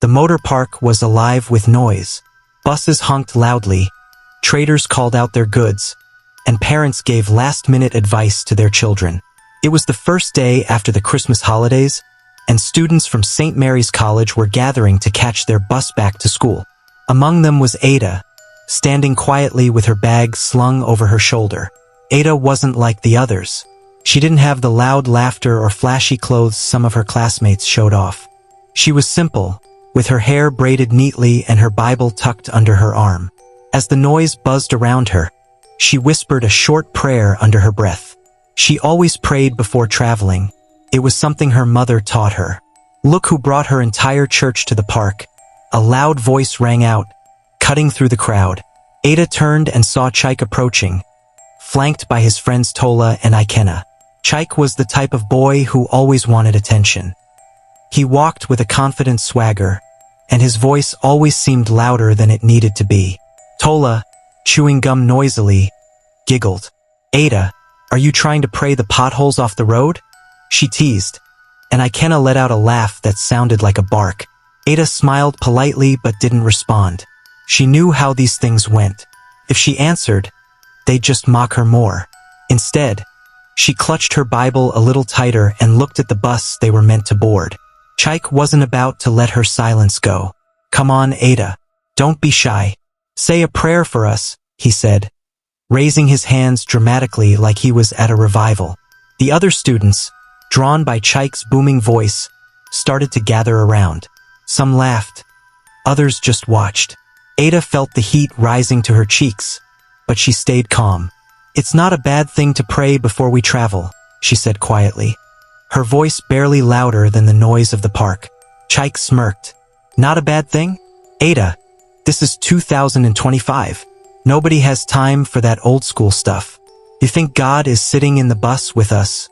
The motor park was alive with noise. Buses honked loudly, traders called out their goods, and parents gave last-minute advice to their children. It was the first day after the Christmas holidays, and students from St. Mary's College were gathering to catch their bus back to school. Among them was Ada, standing quietly with her bag slung over her shoulder. Ada wasn't like the others. She didn't have the loud laughter or flashy clothes some of her classmates showed off. She was simple, with her hair braided neatly and her Bible tucked under her arm. As the noise buzzed around her, she whispered a short prayer under her breath. She always prayed before traveling. It was something her mother taught her. "Look who brought her entire church to the park." A loud voice rang out, cutting through the crowd. Ada turned and saw Chaik approaching, flanked by his friends Tola and Ikenna. Chaik was the type of boy who always wanted attention. He walked with a confident swagger, and his voice always seemed louder than it needed to be. Tola, chewing gum noisily, giggled. "Ada, are you trying to pray the potholes off the road?" she teased, and Ikenna let out a laugh that sounded like a bark. Ada smiled politely but didn't respond. She knew how these things went. If she answered, they'd just mock her more. Instead, she clutched her Bible a little tighter and looked at the bus they were meant to board. Chaik wasn't about to let her silence go. "Come on, Ada. Don't be shy. Say a prayer for us," he said, raising his hands dramatically like he was at a revival. The other students, drawn by Chaik's booming voice, started to gather around. Some laughed. Others just watched. Ada felt the heat rising to her cheeks, but she stayed calm. "It's not a bad thing to pray before we travel," she said quietly, her voice barely louder than the noise of the park. Chaik smirked. "Not a bad thing? Ada, this is 2025. Nobody has time for that old-school stuff. You think God is sitting in the bus with us?"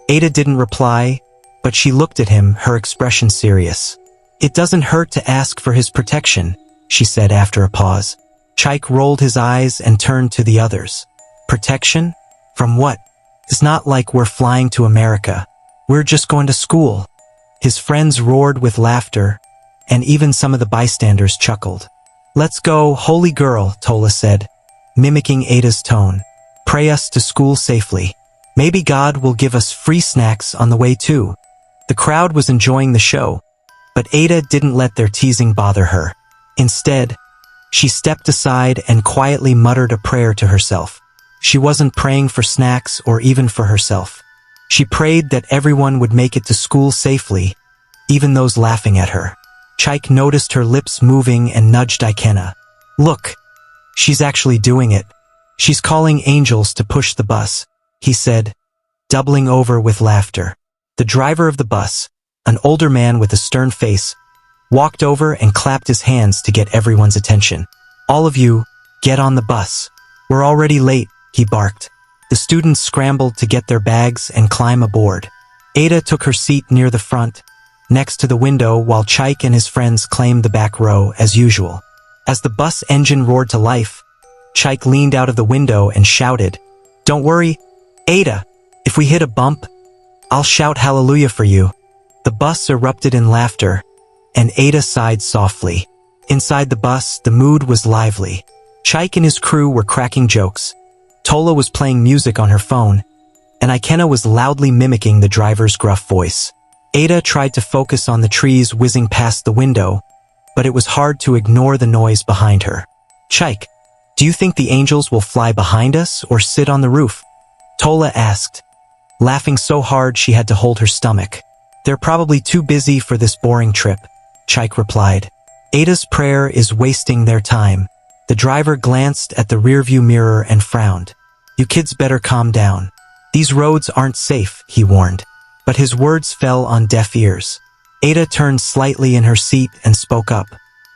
Ada didn't reply, but she looked at him, her expression serious. "It doesn't hurt to ask for his protection," she said after a pause. Chaik rolled his eyes and turned to the others. "Protection? From what? It's not like we're flying to America. We're just going to school." His friends roared with laughter, and even some of the bystanders chuckled. "Let's go, holy girl," Tola said, mimicking Ada's tone. "Pray us to school safely. Maybe God will give us free snacks on the way too." The crowd was enjoying the show, but Ada didn't let their teasing bother her. Instead, she stepped aside and quietly muttered a prayer to herself. She wasn't praying for snacks or even for herself. She prayed that everyone would make it to school safely, even those laughing at her. Chaik noticed her lips moving and nudged Ikenna. "Look, she's actually doing it. She's calling angels to push the bus," he said, doubling over with laughter. The driver of the bus, an older man with a stern face, walked over and clapped his hands to get everyone's attention. "All of you, get on the bus. We're already late," he barked. The students scrambled to get their bags and climb aboard. Ada took her seat near the front, next to the window, while Chaik and his friends claimed the back row as usual. As the bus engine roared to life, Chaik leaned out of the window and shouted, "Don't worry, Ada. If we hit a bump, I'll shout hallelujah for you." The bus erupted in laughter, and Ada sighed softly. Inside the bus, the mood was lively. Chaik and his crew were cracking jokes. Tola was playing music on her phone, and Ikenna was loudly mimicking the driver's gruff voice. Ada tried to focus on the trees whizzing past the window, but it was hard to ignore the noise behind her. "Chaik, do you think the angels will fly behind us or sit on the roof?" Tola asked, laughing so hard she had to hold her stomach. "They're probably too busy for this boring trip," Chaik replied. "Ada's prayer is wasting their time." The driver glanced at the rearview mirror and frowned. "You kids better calm down. These roads aren't safe," he warned. But his words fell on deaf ears. Ada turned slightly in her seat and spoke up.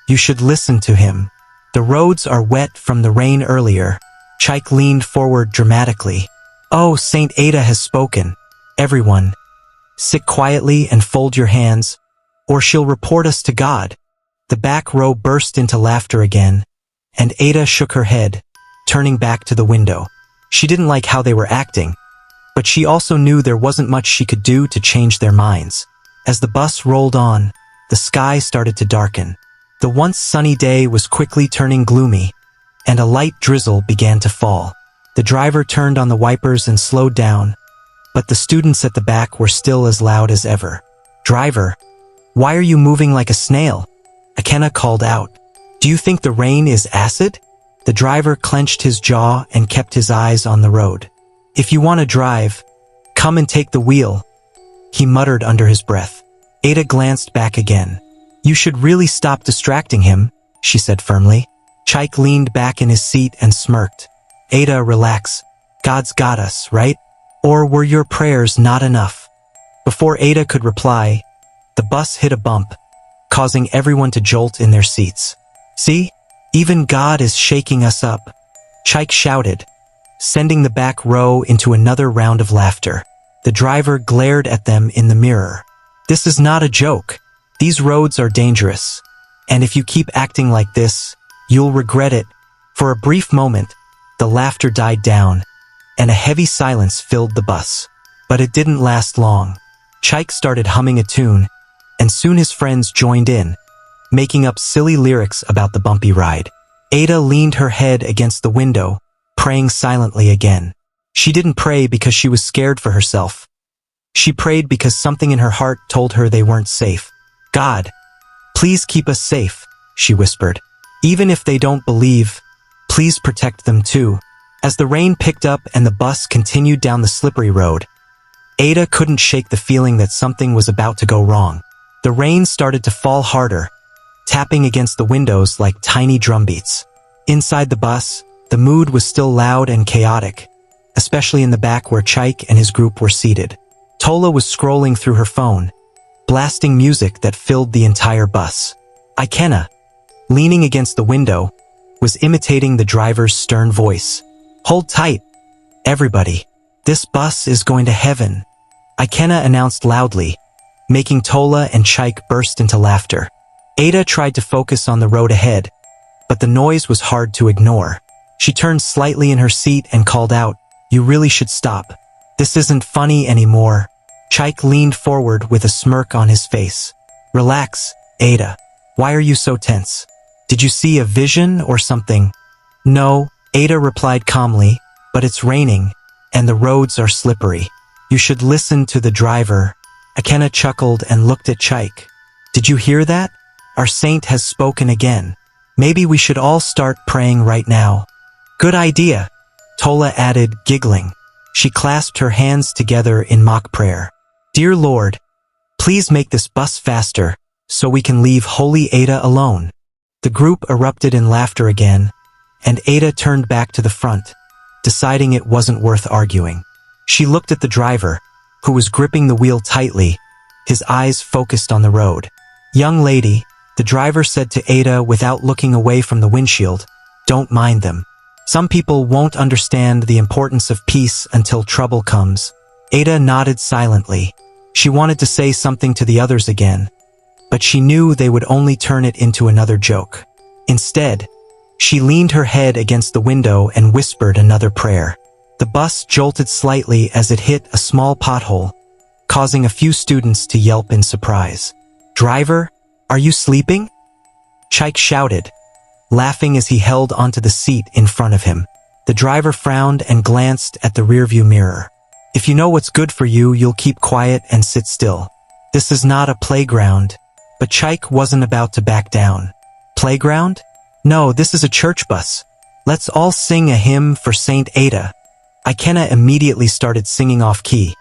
"You should listen to him. The roads are wet from the rain earlier." Chaik leaned forward dramatically. "Oh, Saint Ada has spoken. Everyone, sit quietly and fold your hands, or she'll report us to God." The back row burst into laughter again, and Ada shook her head, turning back to the window. She didn't like how they were acting, but she also knew there wasn't much she could do to change their minds. As the bus rolled on, the sky started to darken. The once sunny day was quickly turning gloomy, and a light drizzle began to fall. The driver turned on the wipers and slowed down, but the students at the back were still as loud as ever. "Driver, why are you moving like a snail?" Akena called out. "Do you think the rain is acid?" The driver clenched his jaw and kept his eyes on the road. "If you want to drive, come and take the wheel," he muttered under his breath. Ada glanced back again. "You should really stop distracting him," she said firmly. Chaik leaned back in his seat and smirked. "Ada, relax. God's got us, right? Or were your prayers not enough?" Before Ada could reply, the bus hit a bump, causing everyone to jolt in their seats. "See? Even God is shaking us up," Chaik shouted, sending the back row into another round of laughter. The driver glared at them in the mirror. "This is not a joke. These roads are dangerous. And if you keep acting like this, you'll regret it." For a brief moment, the laughter died down, and a heavy silence filled the bus. But it didn't last long. Chaik started humming a tune, and soon his friends joined in, making up silly lyrics about the bumpy ride. Ada leaned her head against the window, praying silently again. She didn't pray because she was scared for herself. She prayed because something in her heart told her they weren't safe. "God, please keep us safe," she whispered. "Even if they don't believe, please protect them too." As the rain picked up and the bus continued down the slippery road, Ada couldn't shake the feeling that something was about to go wrong. The rain started to fall harder, tapping against the windows like tiny drumbeats. Inside the bus, the mood was still loud and chaotic, especially in the back where Chaik and his group were seated. Tola was scrolling through her phone, blasting music that filled the entire bus. Ikena, leaning against the window, was imitating the driver's stern voice. "Hold tight, everybody. This bus is going to heaven," Ikena announced loudly, making Tola and Chaik burst into laughter. Ada tried to focus on the road ahead, but the noise was hard to ignore. She turned slightly in her seat and called out, "You really should stop. This isn't funny anymore." Chaik leaned forward with a smirk on his face. "Relax, Ada. Why are you so tense? Did you see a vision or something?" "No," Ada replied calmly, "but it's raining, and the roads are slippery. You should listen to the driver." Akena chuckled and looked at Chaik. "Did you hear that? Our saint has spoken again. Maybe we should all start praying right now." "Good idea," Tola added, giggling. She clasped her hands together in mock prayer. "Dear Lord, please make this bus faster, so we can leave Holy Ada alone." The group erupted in laughter again, and Ada turned back to the front, deciding it wasn't worth arguing. She looked at the driver, who was gripping the wheel tightly, his eyes focused on the road. "Young lady," the driver said to Ada without looking away from the windshield, "don't mind them. Some people won't understand the importance of peace until trouble comes." Ada nodded silently. She wanted to say something to the others again, but she knew they would only turn it into another joke. Instead, she leaned her head against the window and whispered another prayer. The bus jolted slightly as it hit a small pothole, causing a few students to yelp in surprise. "Driver, are you sleeping?" Chaik shouted, laughing as he held onto the seat in front of him. The driver frowned and glanced at the rearview mirror. "If you know what's good for you, you'll keep quiet and sit still. This is not a playground." But Chaik wasn't about to back down. "Playground? No, this is a church bus. Let's all sing a hymn for Saint Ada." Ikena immediately started singing off-key,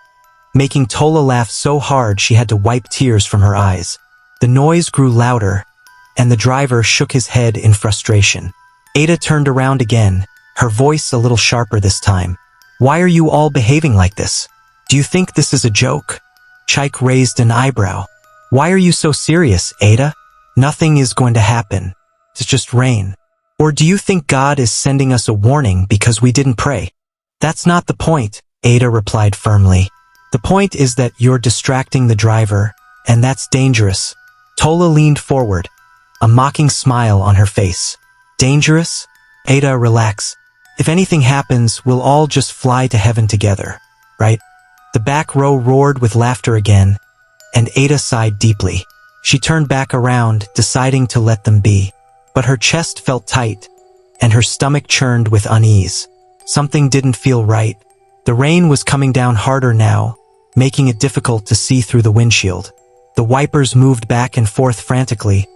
making Tola laugh so hard she had to wipe tears from her eyes. The noise grew louder, and the driver shook his head in frustration. Ada turned around again, her voice a little sharper this time. "Why are you all behaving like this? Do you think this is a joke?" Chaik raised an eyebrow. "Why are you so serious, Ada? Nothing is going to happen. It's just rain. Or do you think God is sending us a warning because we didn't pray?" "That's not the point," Ada replied firmly. "The point is that you're distracting the driver, and that's dangerous." Tola leaned forward, a mocking smile on her face. "Dangerous? Ada, relax. If anything happens, we'll all just fly to heaven together, right?" The back row roared with laughter again, and Ada sighed deeply. She turned back around, deciding to let them be. But her chest felt tight, and her stomach churned with unease. Something didn't feel right. The rain was coming down harder now, making it difficult to see through the windshield. The wipers moved back and forth frantically,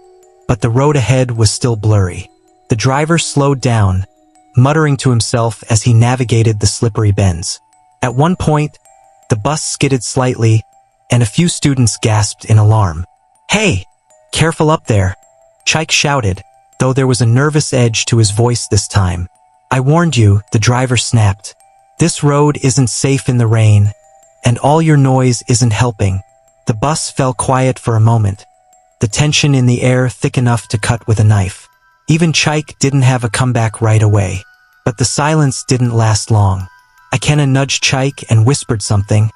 but the road ahead was still blurry. The driver slowed down, muttering to himself as he navigated the slippery bends. At one point, the bus skidded slightly, and a few students gasped in alarm. "Hey! Careful up there!" Chike shouted, though there was a nervous edge to his voice this time. "I warned you," the driver snapped. "This road isn't safe in the rain, and all your noise isn't helping." The bus fell quiet for a moment, the tension in the air thick enough to cut with a knife. Even Chike didn't have a comeback right away. But the silence didn't last long. Ikenna nudged Chike and whispered something,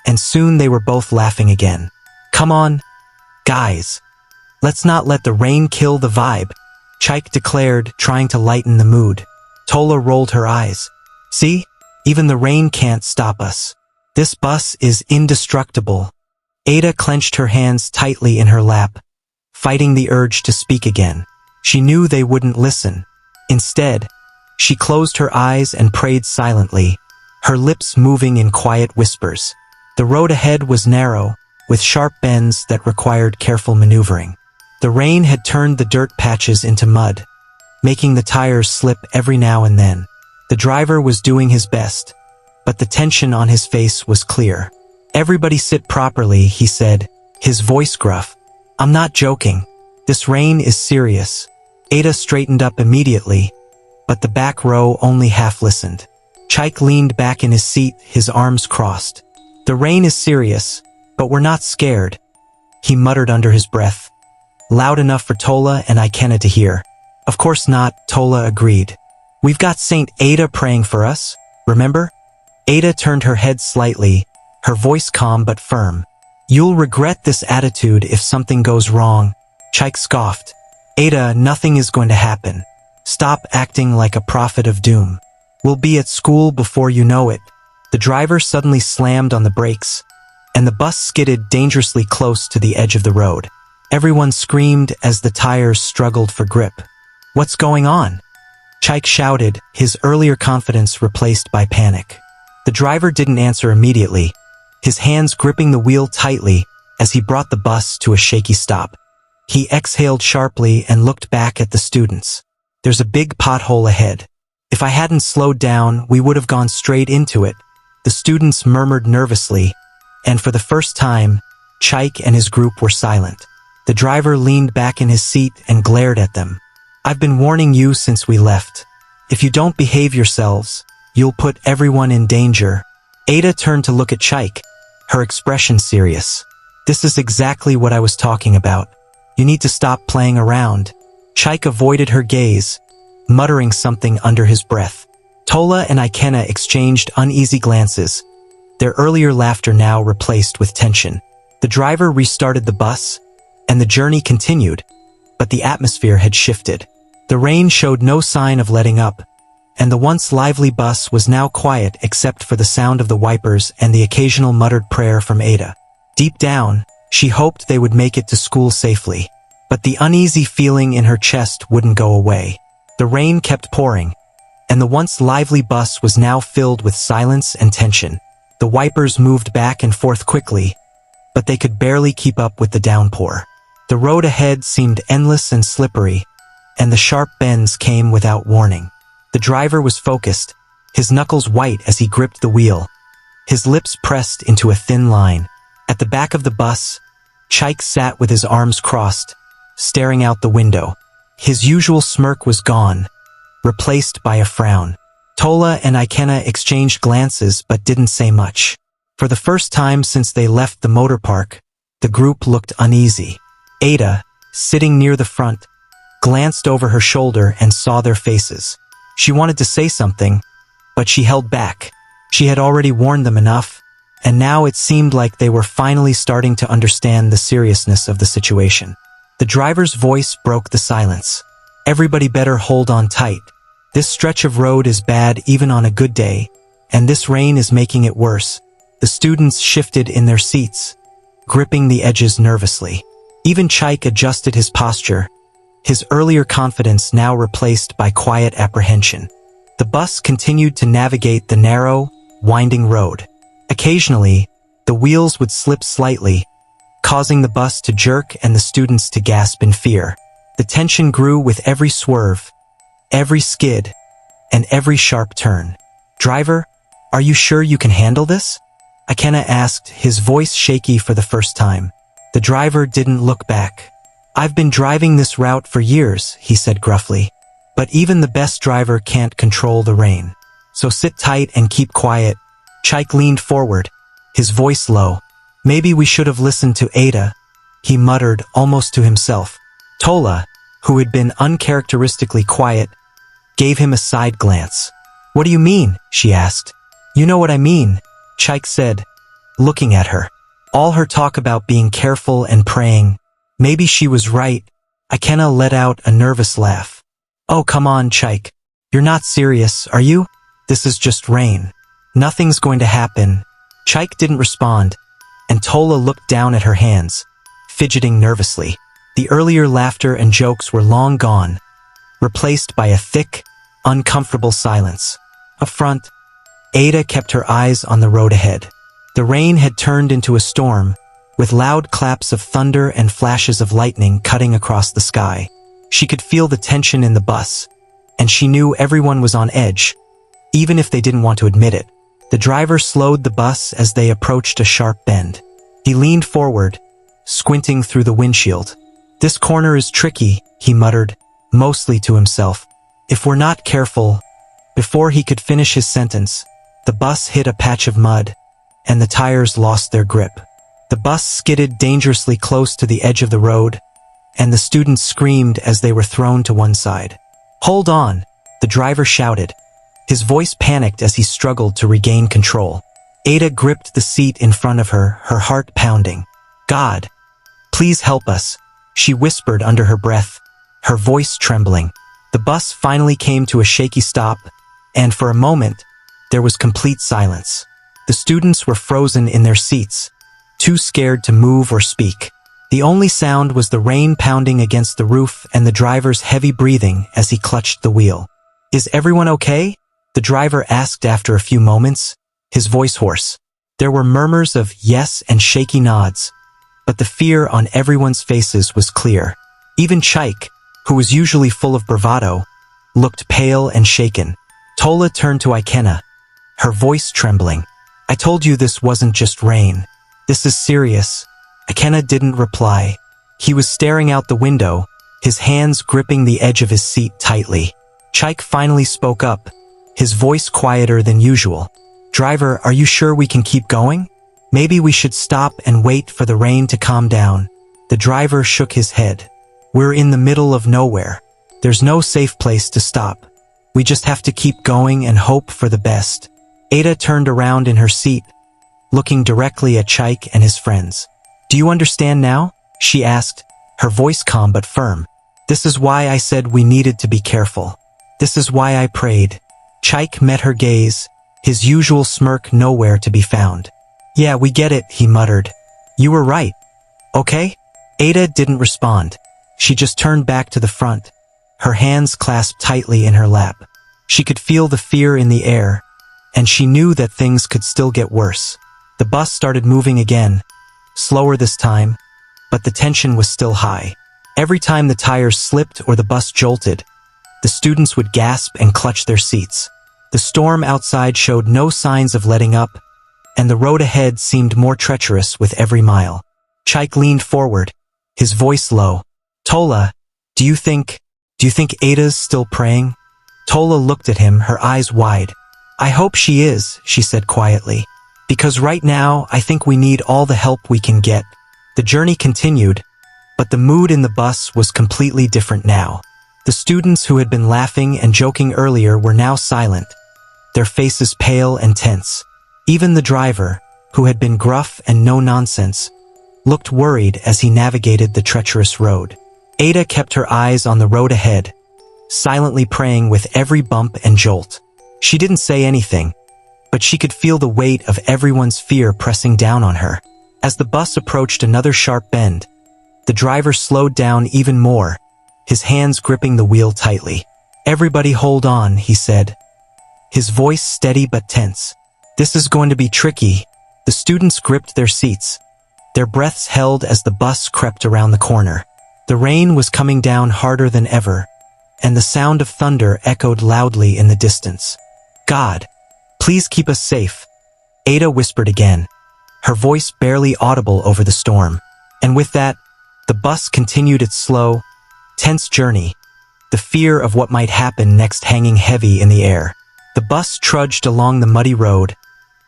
and soon they were both laughing again. "Come on, guys. Let's not let the rain kill the vibe," Chike declared, trying to lighten the mood. Tola rolled her eyes. "See? Even the rain can't stop us. This bus is indestructible." Ada clenched her hands tightly in her lap, fighting the urge to speak again. She knew they wouldn't listen. Instead, she closed her eyes and prayed silently, her lips moving in quiet whispers. The road ahead was narrow, with sharp bends that required careful maneuvering. The rain had turned the dirt patches into mud, making the tires slip every now and then. The driver was doing his best, but the tension on his face was clear. "Everybody sit properly," he said, his voice gruff. "I'm not joking. This rain is serious." Ada straightened up immediately, but the back row only half listened. Chike leaned back in his seat, his arms crossed. "The rain is serious, but we're not scared," he muttered under his breath, loud enough for Tola and Ikenna to hear. "Of course not," Tola agreed. "We've got Saint Ada praying for us, remember?" Ada turned her head slightly, her voice calm but firm. "You'll regret this attitude if something goes wrong," Chike scoffed. "Ada, nothing is going to happen. Stop acting like a prophet of doom. We'll be at school before you know it." The driver suddenly slammed on the brakes, and the bus skidded dangerously close to the edge of the road. Everyone screamed as the tires struggled for grip. "What's going on?" Chike shouted, his earlier confidence replaced by panic. The driver didn't answer immediately, his hands gripping the wheel tightly as he brought the bus to a shaky stop. He exhaled sharply and looked back at the students. "There's a big pothole ahead. If I hadn't slowed down, we would have gone straight into it," the students murmured nervously, and for the first time, Chike and his group were silent. The driver leaned back in his seat and glared at them. "I've been warning you since we left. If you don't behave yourselves, you'll put everyone in danger." Ada turned to look at Chike, her expression serious. "This is exactly what I was talking about. You need to stop playing around." Chike avoided her gaze, muttering something under his breath. Tola and Ikenna exchanged uneasy glances, their earlier laughter now replaced with tension. The driver restarted the bus, and the journey continued, but the atmosphere had shifted. The rain showed no sign of letting up, and the once lively bus was now quiet except for the sound of the wipers and the occasional muttered prayer from Ada. Deep down, she hoped they would make it to school safely, but the uneasy feeling in her chest wouldn't go away. The rain kept pouring, and the once lively bus was now filled with silence and tension. The wipers moved back and forth quickly, but they could barely keep up with the downpour. The road ahead seemed endless and slippery, and the sharp bends came without warning. The driver was focused, his knuckles white as he gripped the wheel, his lips pressed into a thin line. At the back of the bus, Chike sat with his arms crossed, staring out the window. His usual smirk was gone, replaced by a frown. Tola and Ikenna exchanged glances but didn't say much. For the first time since they left the motor park, the group looked uneasy. Ada, sitting near the front, glanced over her shoulder and saw their faces. She wanted to say something, but she held back. She had already warned them enough, and now it seemed like they were finally starting to understand the seriousness of the situation. The driver's voice broke the silence. "Everybody better hold on tight. This stretch of road is bad even on a good day, and this rain is making it worse." The students shifted in their seats, gripping the edges nervously. Even Chaik adjusted his posture, his earlier confidence now replaced by quiet apprehension. The bus continued to navigate the narrow, winding road. Occasionally, the wheels would slip slightly, causing the bus to jerk and the students to gasp in fear. The tension grew with every swerve, every skid, and every sharp turn. "Driver, are you sure you can handle this?" Ikenna asked, his voice shaky for the first time. The driver didn't look back. "I've been driving this route for years," he said gruffly. "But even the best driver can't control the rain. So sit tight and keep quiet." Chaik leaned forward, his voice low. "Maybe we should have listened to Ada," he muttered almost to himself. Tola, who had been uncharacteristically quiet, gave him a side glance. "What do you mean?" she asked. "You know what I mean," Chaik said, looking at her. All her talk about being careful and praying. Maybe she was right. Ikenna let out a nervous laugh. "Oh, come on, Chaik. You're not serious, are you? This is just rain. Nothing's going to happen." Chaik didn't respond, and Tola looked down at her hands, fidgeting nervously. The earlier laughter and jokes were long gone, replaced by a thick, uncomfortable silence. Up front, Ada kept her eyes on the road ahead. The rain had turned into a storm, with loud claps of thunder and flashes of lightning cutting across the sky. She could feel the tension in the bus, and she knew everyone was on edge, even if they didn't want to admit it. The driver slowed the bus as they approached a sharp bend. He leaned forward, squinting through the windshield. "This corner is tricky," he muttered, mostly to himself. "If we're not careful..." Before he could finish his sentence, the bus hit a patch of mud, and the tires lost their grip. The bus skidded dangerously close to the edge of the road, and the students screamed as they were thrown to one side. "Hold on," the driver shouted. His voice panicked as he struggled to regain control. Ada gripped the seat in front of her, her heart pounding. "God, please help us," she whispered under her breath, her voice trembling. The bus finally came to a shaky stop, and for a moment, there was complete silence. The students were frozen in their seats, too scared to move or speak. The only sound was the rain pounding against the roof and the driver's heavy breathing as he clutched the wheel. "Is everyone okay?" the driver asked after a few moments, his voice hoarse. There were murmurs of yes and shaky nods, but the fear on everyone's faces was clear. Even Chaik, who was usually full of bravado, looked pale and shaken. Tola turned to Ikenna, her voice trembling. "I told you this wasn't just rain. This is serious." Ikenna didn't reply. He was staring out the window, his hands gripping the edge of his seat tightly. Chaik finally spoke up, his voice quieter than usual. "Driver, are you sure we can keep going? Maybe we should stop and wait for the rain to calm down." The driver shook his head. "We're in the middle of nowhere. There's no safe place to stop. We just have to keep going and hope for the best." Ada turned around in her seat, looking directly at Chaik and his friends. "Do you understand now?" she asked, her voice calm but firm. "This is why I said we needed to be careful. This is why I prayed." Chaik met her gaze, his usual smirk nowhere to be found. "Yeah, we get it," he muttered. "You were right. Okay?" Ada didn't respond. She just turned back to the front, her hands clasped tightly in her lap. She could feel the fear in the air, and she knew that things could still get worse. The bus started moving again, slower this time, but the tension was still high. Every time the tires slipped or the bus jolted, the students would gasp and clutch their seats. The storm outside showed no signs of letting up, and the road ahead seemed more treacherous with every mile. Chaik leaned forward, his voice low. "Tola, do you think Ada's still praying?" Tola looked at him, her eyes wide. "I hope she is," she said quietly. "Because right now, I think we need all the help we can get." The journey continued, but the mood in the bus was completely different now. The students who had been laughing and joking earlier were now silent, their faces pale and tense. Even the driver, who had been gruff and no-nonsense, looked worried as he navigated the treacherous road. Ada kept her eyes on the road ahead, silently praying with every bump and jolt. She didn't say anything, but she could feel the weight of everyone's fear pressing down on her. As the bus approached another sharp bend, The driver slowed down even more, his hands gripping the wheel tightly. "Everybody hold on," he said, his voice steady but tense. "This is going to be tricky." The students gripped their seats, their breaths held as the bus crept around the corner. The rain was coming down harder than ever, and the sound of thunder echoed loudly in the distance. "God, please keep us safe," Ada whispered again, her voice barely audible over the storm. And with that, the bus continued its slow, tense journey, the fear of what might happen next hanging heavy in the air. The bus trudged along the muddy road,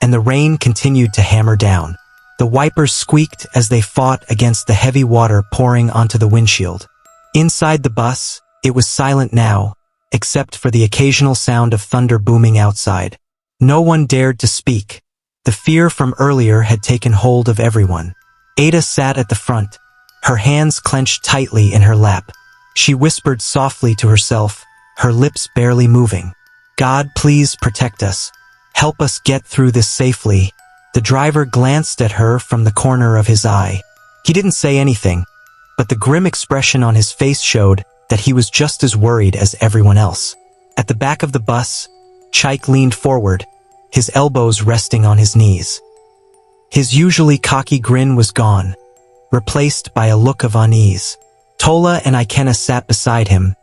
and the rain continued to hammer down. The wipers squeaked as they fought against the heavy water pouring onto the windshield. Inside the bus, it was silent now, except for the occasional sound of thunder booming outside. No one dared to speak. The fear from earlier had taken hold of everyone. Ada sat at the front, her hands clenched tightly in her lap. She whispered softly to herself, her lips barely moving. "God, please protect us. Help us get through this safely." The driver glanced at her from the corner of his eye. He didn't say anything, but the grim expression on his face showed that he was just as worried as everyone else. At the back of the bus, Chaik leaned forward, his elbows resting on his knees. His usually cocky grin was gone, replaced by a look of unease. Tola and Ikena sat beside him,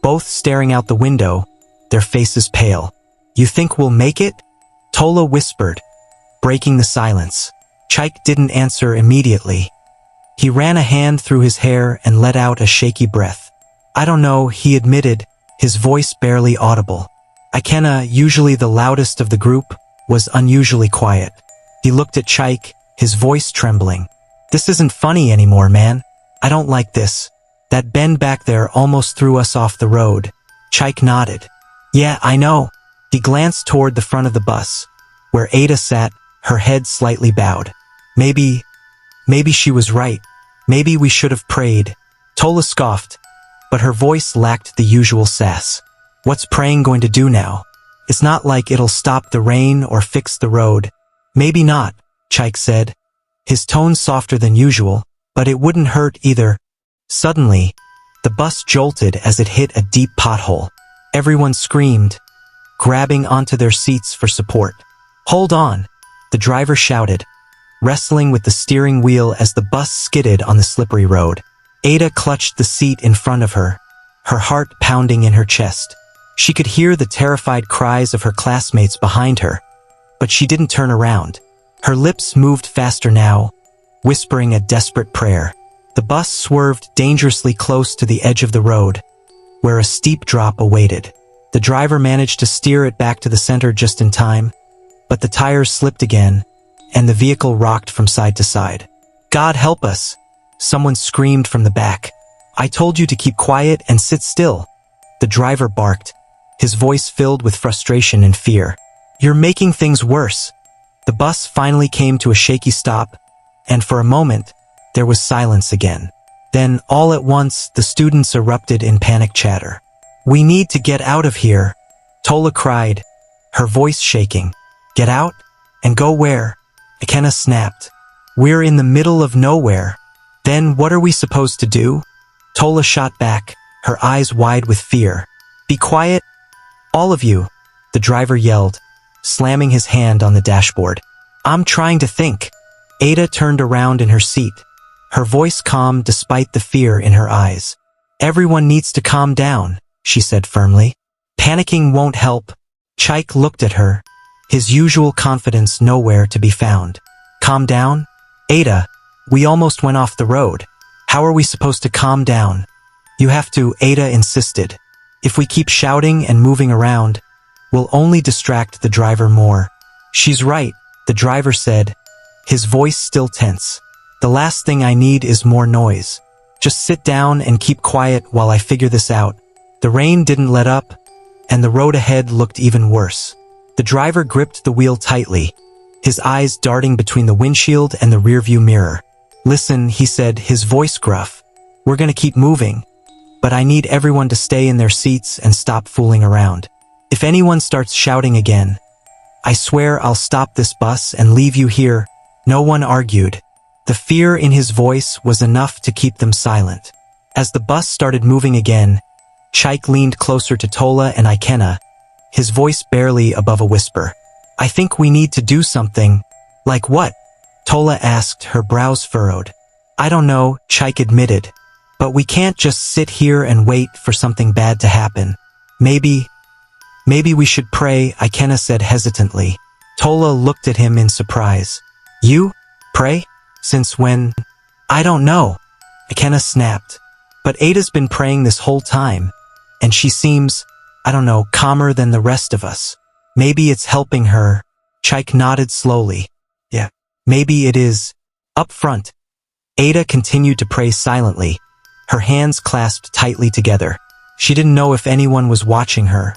both staring out the window, their faces pale. "You think we'll make it?" Tola whispered, breaking the silence. Chaik didn't answer immediately. He ran a hand through his hair and let out a shaky breath. "I don't know," he admitted, his voice barely audible. Ikena, usually the loudest of the group, was unusually quiet. He looked at Chaik, his voice trembling. "This isn't funny anymore, man. I don't like this. That bend back there almost threw us off the road." Chaik nodded. "Yeah, I know." He glanced toward the front of the bus, where Ada sat, her head slightly bowed. Maybe she was right. Maybe we should have prayed." Tola scoffed, but her voice lacked the usual sass. "What's praying going to do now? It's not like it'll stop the rain or fix the road." "Maybe not," Chaik said, his tone softer than usual, "but it wouldn't hurt either." Suddenly, the bus jolted as it hit a deep pothole. Everyone screamed, grabbing onto their seats for support. "Hold on," the driver shouted, wrestling with the steering wheel as the bus skidded on the slippery road. Ada clutched the seat in front of her, her heart pounding in her chest. She could hear the terrified cries of her classmates behind her, but she didn't turn around. Her lips moved faster now, whispering a desperate prayer. The bus swerved dangerously close to the edge of the road, where a steep drop awaited. The driver managed to steer it back to the center just in time, but the tires slipped again, and the vehicle rocked from side to side. "God help us!" someone screamed from the back. "I told you to keep quiet and sit still," the driver barked, his voice filled with frustration and fear. "You're making things worse." The bus finally came to a shaky stop, and for a moment, there was silence again. Then, all at once, the students erupted in panic chatter. "We need to get out of here," Tola cried, her voice shaking. "Get out? And go where?" Ikena snapped. "We're in the middle of nowhere." "Then what are we supposed to do?" Tola shot back, her eyes wide with fear. "Be quiet, all of you," the driver yelled, slamming his hand on the dashboard. "I'm trying to think." Ada turned around in her seat, her voice calm despite the fear in her eyes. "Everyone needs to calm down," she said firmly. "Panicking won't help." Chaik looked at her, his usual confidence nowhere to be found. "Calm down? Ada, we almost went off the road. How are we supposed to calm down?" "You have to," Ada insisted. "If we keep shouting and moving around, we'll only distract the driver more." "She's right," the driver said, his voice still tense. "The last thing I need is more noise. Just sit down and keep quiet while I figure this out." The rain didn't let up, and the road ahead looked even worse. The driver gripped the wheel tightly, his eyes darting between the windshield and the rearview mirror. "Listen," he said, his voice gruff. "We're gonna keep moving, but I need everyone to stay in their seats and stop fooling around. If anyone starts shouting again, I swear I'll stop this bus and leave you here." No one argued. The fear in his voice was enough to keep them silent. As the bus started moving again, Chaik leaned closer to Tola and Ikena, his voice barely above a whisper. I think we need to do something. Like what? Tola asked, her brows furrowed. I don't know, Chaik admitted. But we can't just sit here and wait for something bad to happen. Maybe we should pray, Ikena said hesitantly. Tola looked at him in surprise. You? Pray? Since when? I don't know. Ikena snapped. But Ada's been praying this whole time. And she seems, I don't know, calmer than the rest of us. Maybe it's helping her. Chaik nodded slowly. Yeah, maybe it is. Up front, Ada continued to pray silently, her hands clasped tightly together. She didn't know if anyone was watching her,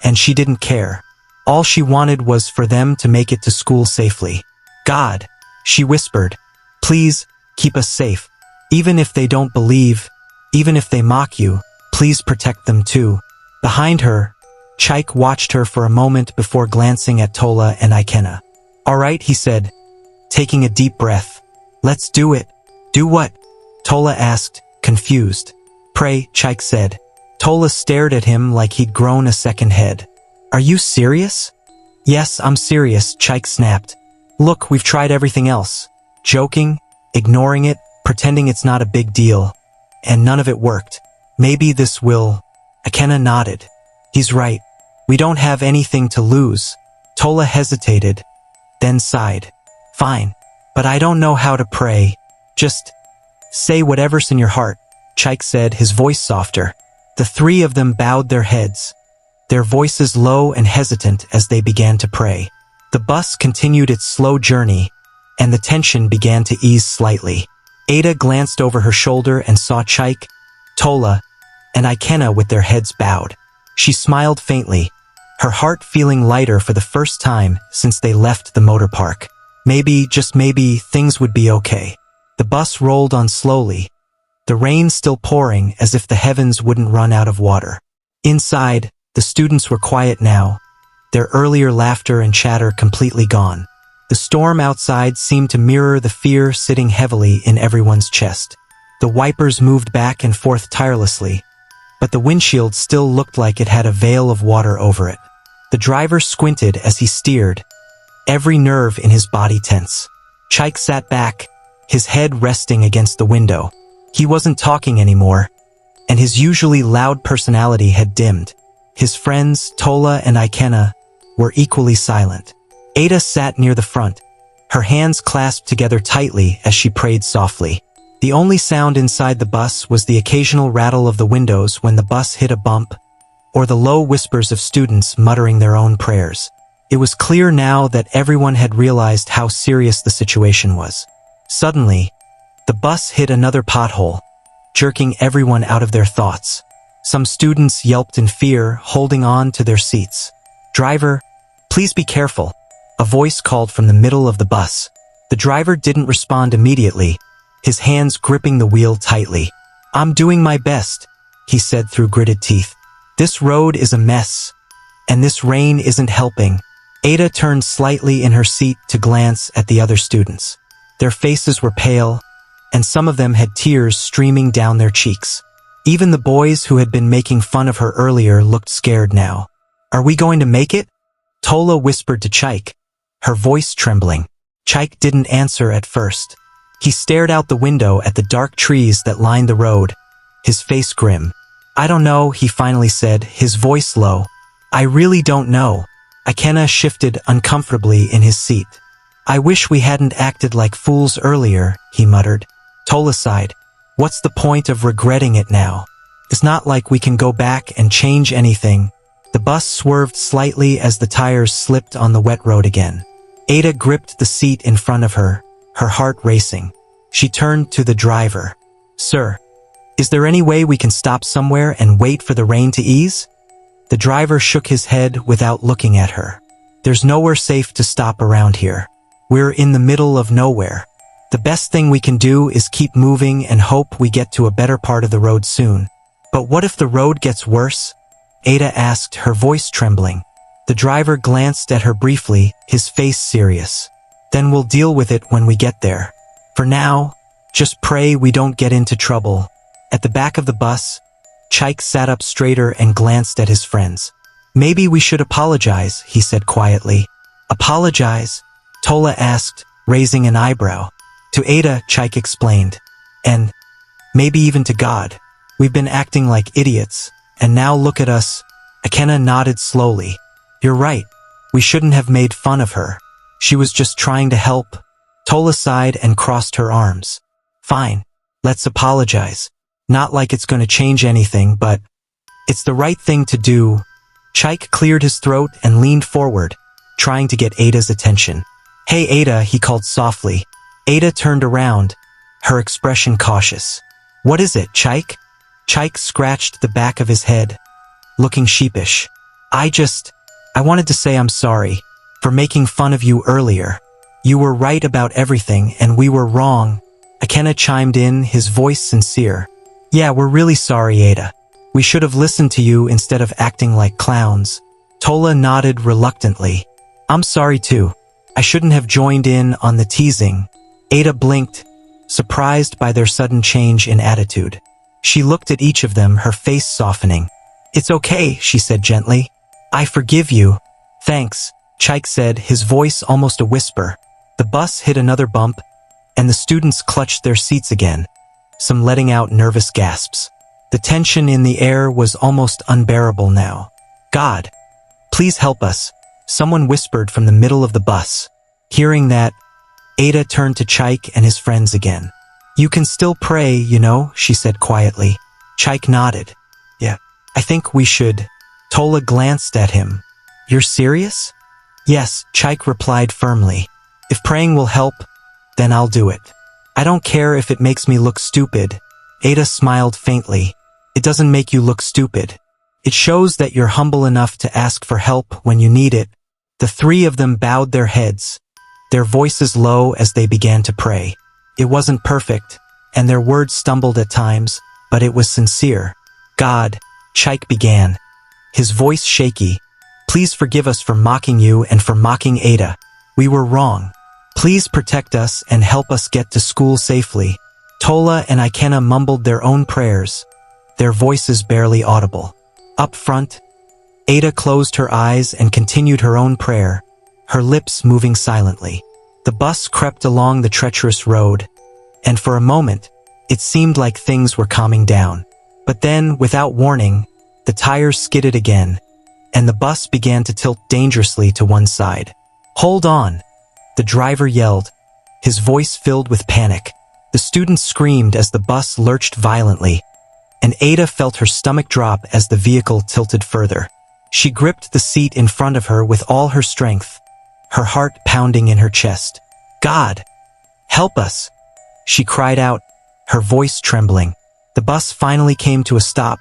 and she didn't care. All she wanted was for them to make it to school safely. God, she whispered, please, keep us safe. Even if they don't believe, even if they mock you, please protect them too. Behind her, Chaik watched her for a moment before glancing at Tola and Ikena. All right, he said, taking a deep breath. Let's do it. Do what? Tola asked, confused. Pray, Chaik said. Tola stared at him like he'd grown a second head. Are you serious? Yes, I'm serious, Chaik snapped. Look, we've tried everything else. Joking, ignoring it, pretending it's not a big deal. And none of it worked. Maybe this will. Ikena nodded. He's right. We don't have anything to lose. Tola hesitated, then sighed. Fine, but I don't know how to pray. Just say whatever's in your heart, Chaik said, his voice softer. The three of them bowed their heads, their voices low and hesitant as they began to pray. The bus continued its slow journey, and the tension began to ease slightly. Ada glanced over her shoulder and saw Chaik, Tola, and Ikena with their heads bowed. She smiled faintly, her heart feeling lighter for the first time since they left the motor park. Maybe, just maybe, things would be okay. The bus rolled on slowly, the rain still pouring as if the heavens wouldn't run out of water. Inside, the students were quiet now, their earlier laughter and chatter completely gone. The storm outside seemed to mirror the fear sitting heavily in everyone's chest. The wipers moved back and forth tirelessly, but the windshield still looked like it had a veil of water over it. The driver squinted as he steered, every nerve in his body tense. Chaik sat back, his head resting against the window. He wasn't talking anymore, and his usually loud personality had dimmed. His friends, Tola and Ikena, were equally silent. Ada sat near the front, her hands clasped together tightly as she prayed softly. The only sound inside the bus was the occasional rattle of the windows when the bus hit a bump, or the low whispers of students muttering their own prayers. It was clear now that everyone had realized how serious the situation was. Suddenly, the bus hit another pothole, jerking everyone out of their thoughts. Some students yelped in fear, holding on to their seats. Driver, please be careful, a voice called from the middle of the bus. The driver didn't respond immediately, his hands gripping the wheel tightly. I'm doing my best, he said through gritted teeth. This road is a mess, and this rain isn't helping. Ada turned slightly in her seat to glance at the other students. Their faces were pale, and some of them had tears streaming down their cheeks. Even the boys who had been making fun of her earlier looked scared now. Are we going to make it? Tola whispered to Chaik, her voice trembling. Chaik didn't answer at first. He stared out the window at the dark trees that lined the road, his face grim. I don't know, he finally said, his voice low. I really don't know. Ikena shifted uncomfortably in his seat. I wish we hadn't acted like fools earlier, he muttered. Tola sighed. What's the point of regretting it now? It's not like we can go back and change anything. The bus swerved slightly as the tires slipped on the wet road again. Ada gripped the seat in front of her, her heart racing. She turned to the driver. Sir, is there any way we can stop somewhere and wait for the rain to ease? The driver shook his head without looking at her. There's nowhere safe to stop around here. We're in the middle of nowhere. The best thing we can do is keep moving and hope we get to a better part of the road soon. But what if the road gets worse? Ada asked, her voice trembling. The driver glanced at her briefly, his face serious. Then we'll deal with it when we get there. For now, just pray we don't get into trouble. At the back of the bus, Chaik sat up straighter and glanced at his friends. Maybe we should apologize, he said quietly. Apologize? Tola asked, raising an eyebrow. To Ada, Chaik explained. And maybe even to God. We've been acting like idiots, and now look at us. Akena nodded slowly. You're right. We shouldn't have made fun of her. She was just trying to help. Tola sighed and crossed her arms. Fine. Let's apologize. Not like it's going to change anything, but it's the right thing to do. Chaik cleared his throat and leaned forward, trying to get Ada's attention. Hey Ada, he called softly. Ada turned around, her expression cautious. What is it, Chaik? Chaik scratched the back of his head, looking sheepish. I wanted to say I'm sorry for making fun of you earlier. You were right about everything and we were wrong. Akena chimed in, his voice sincere. Yeah, we're really sorry, Ada. We should have listened to you instead of acting like clowns. Tola nodded reluctantly. I'm sorry too. I shouldn't have joined in on the teasing. Ada blinked, surprised by their sudden change in attitude. She looked at each of them, her face softening. It's okay, she said gently. I forgive you. Thanks, Chaik said, his voice almost a whisper. The bus hit another bump, and the students clutched their seats again, some letting out nervous gasps. The tension in the air was almost unbearable now. God, please help us, someone whispered from the middle of the bus. Hearing that, Ada turned to Chaik and his friends again. You can still pray, you know, she said quietly. Chaik nodded. Yeah, I think we should. Tola glanced at him. You're serious? Yes, Chaik replied firmly. If praying will help, then I'll do it. I don't care if it makes me look stupid. Ada smiled faintly. It doesn't make you look stupid. It shows that you're humble enough to ask for help when you need it. The three of them bowed their heads, their voices low as they began to pray. It wasn't perfect, and their words stumbled at times, but it was sincere. God, Chaik began, his voice shaky. Please forgive us for mocking you and for mocking Ada. We were wrong. Please protect us and help us get to school safely. Tola and Akena mumbled their own prayers, their voices barely audible. Up front, Ada closed her eyes and continued her own prayer, her lips moving silently. The bus crept along the treacherous road, and for a moment, it seemed like things were calming down. But then, without warning, the tires skidded again, and the bus began to tilt dangerously to one side. Hold on! The driver yelled, his voice filled with panic. The students screamed as the bus lurched violently, and Ada felt her stomach drop as the vehicle tilted further. She gripped the seat in front of her with all her strength, her heart pounding in her chest. God, help us! She cried out, her voice trembling. The bus finally came to a stop,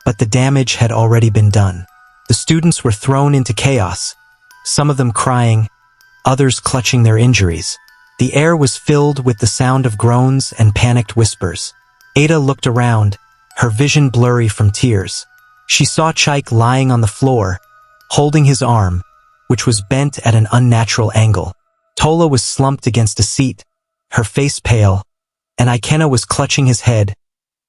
but the damage had already been done. The students were thrown into chaos, some of them crying, others clutching their injuries. The air was filled with the sound of groans and panicked whispers. Ada looked around, her vision blurry from tears. She saw Chaik lying on the floor, holding his arm, which was bent at an unnatural angle. Tola was slumped against a seat, her face pale, and Akena was clutching his head,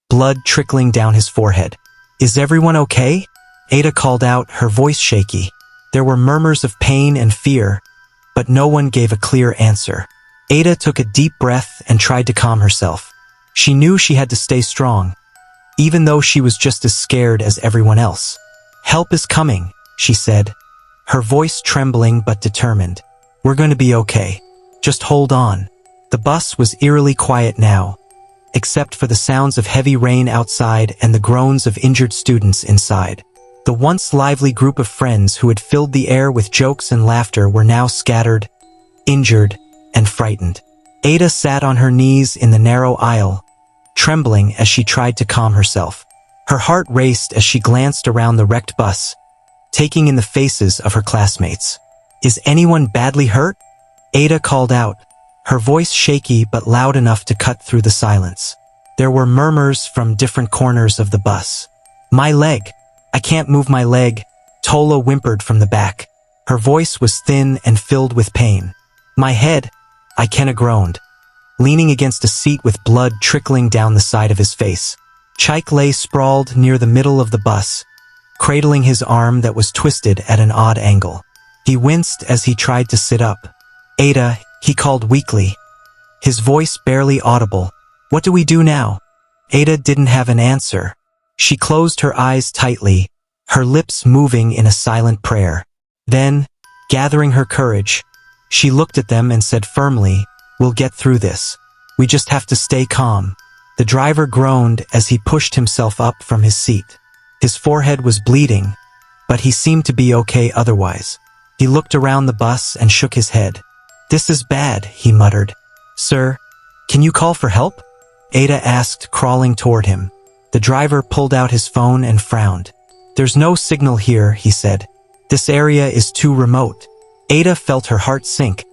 blood trickling down his forehead. Is everyone okay? Ada called out, her voice shaky. There were murmurs of pain and fear, but no one gave a clear answer. Ada took a deep breath and tried to calm herself. She knew she had to stay strong, even though she was just as scared as everyone else. Help is coming, she said, her voice trembling but determined. We're going to be okay. Just hold on. The bus was eerily quiet now, except for the sounds of heavy rain outside and the groans of injured students inside. The once lively group of friends who had filled the air with jokes and laughter were now scattered, injured, and frightened. Ada sat on her knees in the narrow aisle, trembling as she tried to calm herself. Her heart raced as she glanced around the wrecked bus, taking in the faces of her classmates. Is anyone badly hurt? Ada called out, her voice shaky but loud enough to cut through the silence. There were murmurs from different corners of the bus. My leg! I can't move my leg, Tola whimpered from the back. Her voice was thin and filled with pain. My head, Akena groaned. leaning against a seat with blood trickling down the side of his face. Chaik lay sprawled near the middle of the bus, cradling his arm that was twisted at an odd angle. He winced as he tried to sit up. "Ada," he called weakly, his voice barely audible. "What do we do now?" Ada didn't have an answer. She closed her eyes tightly, her lips moving in a silent prayer. Then, gathering her courage, she looked at them and said firmly, "We'll get through this. We just have to stay calm." The driver groaned as he pushed himself up from his seat. His forehead was bleeding, but he seemed to be okay otherwise. He looked around the bus and shook his head. "This is bad," he muttered. "Sir, can you call for help?" Ada asked, crawling toward him. The driver pulled out his phone and frowned. "There's no signal here," he said. "This area is too remote." Ada felt her heart sink,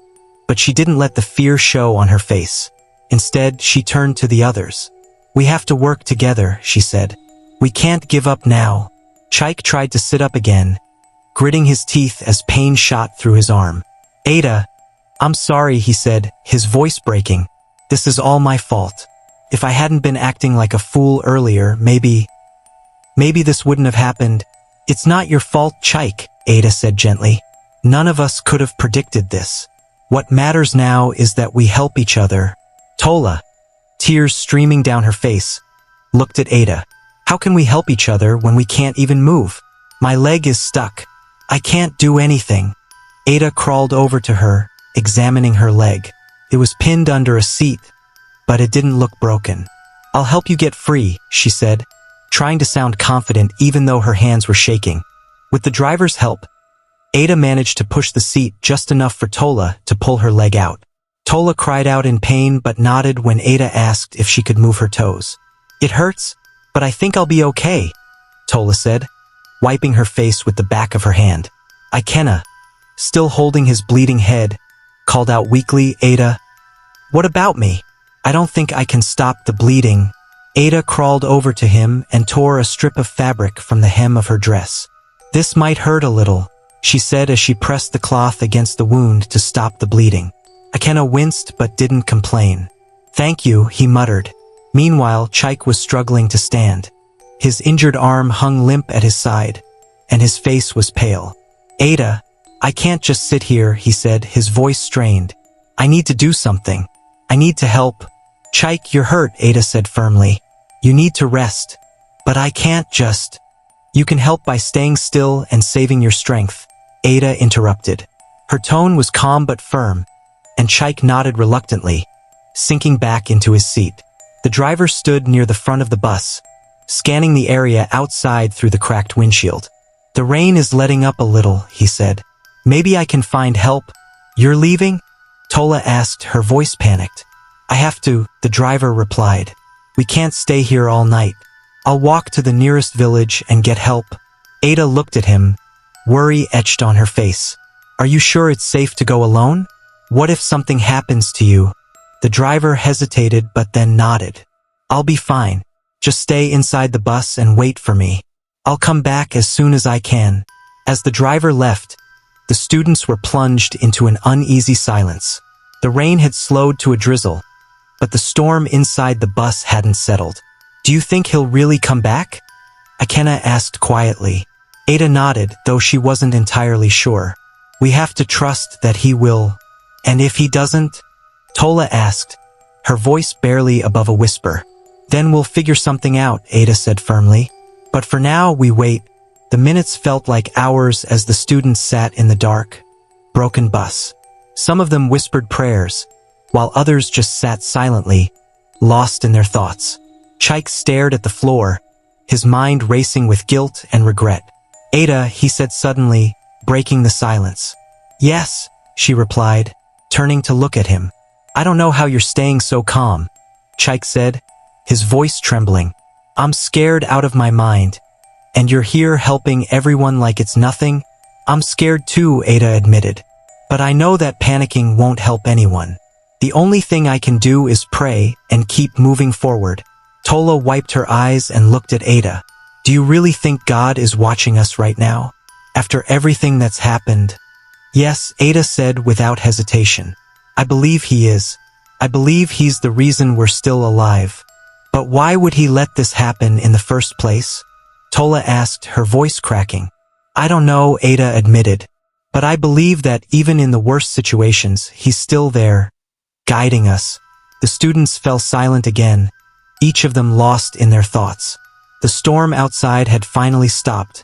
but she didn't let the fear show on her face. Instead, she turned to the others. "We have to work together," she said. "We can't give up now." Chaik tried to sit up again, gritting his teeth as pain shot through his arm. "Ada, I'm sorry," he said, his voice breaking. "This is all my fault. If I hadn't been acting like a fool earlier, maybe this wouldn't have happened." "It's not your fault, Chaik," Ada said gently. "None of us could have predicted this. What matters now is that we help each other." Tola, tears streaming down her face, looked at Ada. "How can we help each other when we can't even move? My leg is stuck. I can't do anything." Ada crawled over to her, examining her leg. It was pinned under a seat, but it didn't look broken. "I'll help you get free," she said, trying to sound confident even though her hands were shaking. With the driver's help, Ada managed to push the seat just enough for Tola to pull her leg out. Tola cried out in pain but nodded when Ada asked if she could move her toes. "It hurts, but I think I'll be okay," Tola said, wiping her face with the back of her hand. Ikenna, still holding his bleeding head, called out weakly, "Ada, what about me? I don't think I can stop the bleeding." Ada crawled over to him and tore a strip of fabric from the hem of her dress. "This might hurt a little," she said as she pressed the cloth against the wound to stop the bleeding. Ikenna winced but didn't complain. "Thank you," he muttered. Meanwhile, Chaik was struggling to stand. His injured arm hung limp at his side, and his face was pale. "Ada, I can't just sit here," he said, his voice strained. "I need to do something. I need to help." "Chaik, you're hurt," Ada said firmly. "You need to rest. But I can't just." "You can help by staying still and saving your strength," Ada interrupted. Her tone was calm but firm, and Chaik nodded reluctantly, sinking back into his seat. The driver stood near the front of the bus, scanning the area outside through the cracked windshield. "The rain is letting up a little," he said. "Maybe I can find help." "You're leaving?" Tola asked, her voice panicked. "I have to," the driver replied. "We can't stay here all night. I'll walk to the nearest village and get help." Ada looked at him, worry etched on her face. "Are you sure it's safe to go alone? What if something happens to you?" The driver hesitated but then nodded. "I'll be fine. Just stay inside the bus and wait for me. I'll come back as soon as I can." As the driver left, the students were plunged into an uneasy silence. The rain had slowed to a drizzle, but the storm inside the bus hadn't settled. "Do you think he'll really come back?" Ikenna asked quietly. Ada nodded, though she wasn't entirely sure. "We have to trust that he will." "And if he doesn't?" Tola asked, her voice barely above a whisper. "Then we'll figure something out," Ada said firmly. "But for now, we wait." The minutes felt like hours as the students sat in the dark, broken bus. Some of them whispered prayers, while others just sat silently, lost in their thoughts. Chaik stared at the floor, his mind racing with guilt and regret. "Ada," he said suddenly, breaking the silence. "Yes," she replied, turning to look at him. "I don't know how you're staying so calm," Chaik said, his voice trembling. "I'm scared out of my mind. And you're here helping everyone like it's nothing?" "I'm scared too," Ada admitted. "But I know that panicking won't help anyone. The only thing I can do is pray and keep moving forward." Tola wiped her eyes and looked at Ada. "Do you really think God is watching us right now? After everything that's happened?" "Yes," Ada said without hesitation. "I believe he is. I believe he's the reason we're still alive. But why would he let this happen in the first place? Tola asked, her voice cracking. I don't know, Ada admitted. But I believe that even in the worst situations, he's still there, guiding us. The students fell silent again, each of them lost in their thoughts. The storm outside had finally stopped,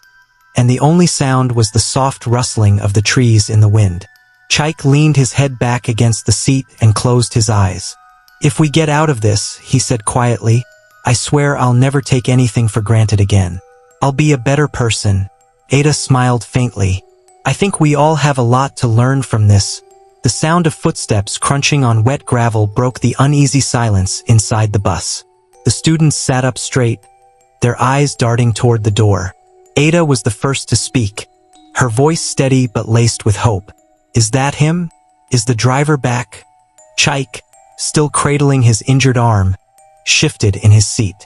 and the only sound was the soft rustling of the trees in the wind. Chaik leaned his head back against the seat and closed his eyes. If we get out of this, he said quietly, I swear I'll never take anything for granted again. I'll be a better person. Ada smiled faintly. I think we all have a lot to learn from this. The sound of footsteps crunching on wet gravel broke the uneasy silence inside the bus. The students sat up straight, their eyes darting toward the door. Ada was the first to speak, her voice steady but laced with hope. Is that him? Is the driver back? Chaik, still cradling his injured arm, shifted in his seat.